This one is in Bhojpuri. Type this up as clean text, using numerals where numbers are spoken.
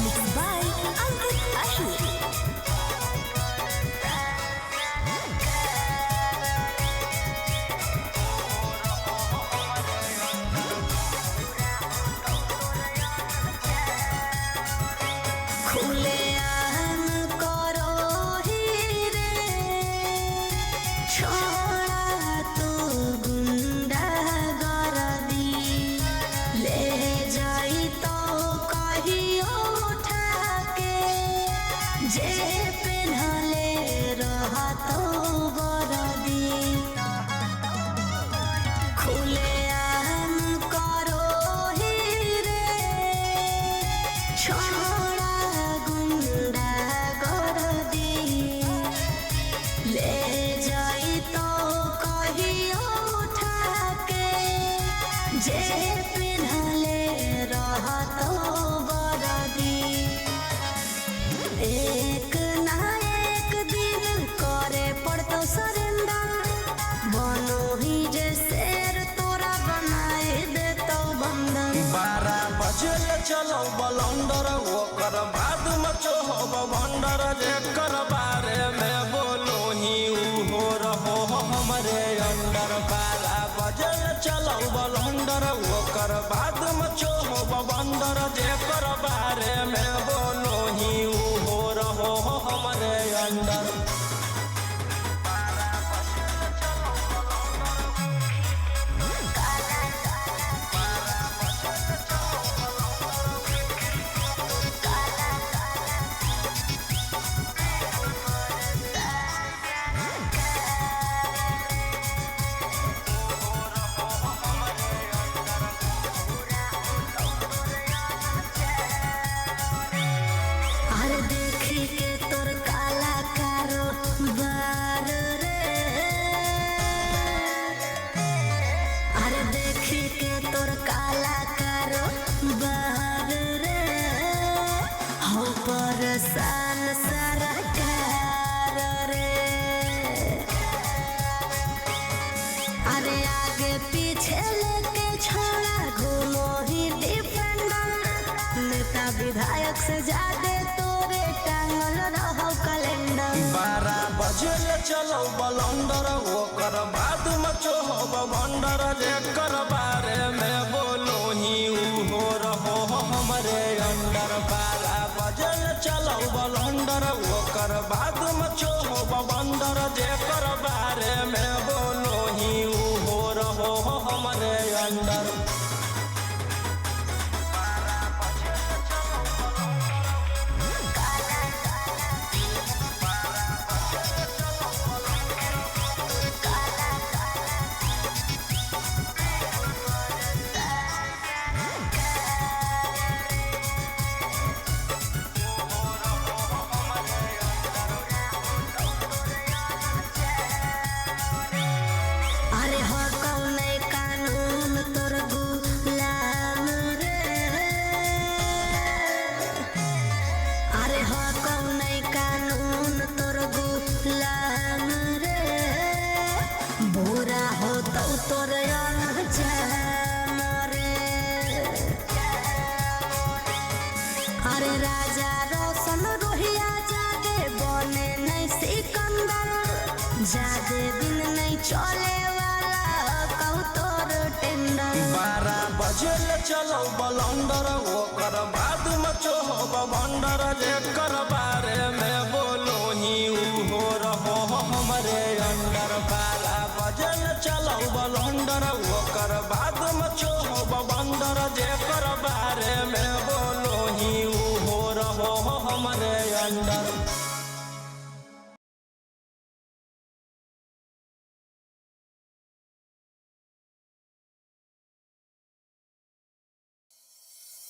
Mixed by Angkut Ahyur. खुले आम करो ही रे छोड़ा तू गुंडा गरदी ले जाई तो कहियो उठा के जे पेन्हले रहा तो गरदी खुले आम करो ही रे छोड़ा गुंडा गरदी ले जाई तो कहियो उठा के जे पिन्हले रहा तो गरदी एक ना एक दिन करे पड़तो सरेंडर बनो ही जे शेर तोरा बनाए देतो बंदर 12 बजे चलो बलंदर ओकर बाद मचो हो भंडर जेकर बारे में बोलो ही हो रहो हमरे अंदर 12 बजे चलो बलंदर ओकर बाद मचो हो भंडर जेकर बारे में बोलो ही हो रहो हमरे अंदर अरे देखी के तोर काला कारो बार रे अरे देखी के तोर काला कारो बार रे हो परेशान सरकार रे अरे आगे पीछे लेके छोड़ा घूमो ही डिफेंडर नेता विधायक से ज्यादा तोरे टांगल रहो कैलेंडर 12 बजे चलो बलंदर ओकर बाद मचो हो भंडर जेकर बारे में बोलो ही हो रहो हमरे अंदर 12 बजे चलो बलंदर ओकर बाद मचो हो भंडर जेकर बारे में बोलो ही हो रहो हमरे अंदर अरे हो कौन कानून तोर गुलाम रे अरे हो कौन कानून तोर गुलाम रे बुरा हो तो तोर अंजाम रे अरे राजा रोशन रोहिया जादे बने नहीं सिकंदर जादे दिन नहीं चले वाला कहू तोर टेंडर 12 बजे चलो बलंदर ओकर बाद मचो हो भंडर जेकर बारे में बोलो ही हो रहो हमरे अंदर 12 बजे चलो बलंदर ओकर बाद मचो हो भंडर जेकर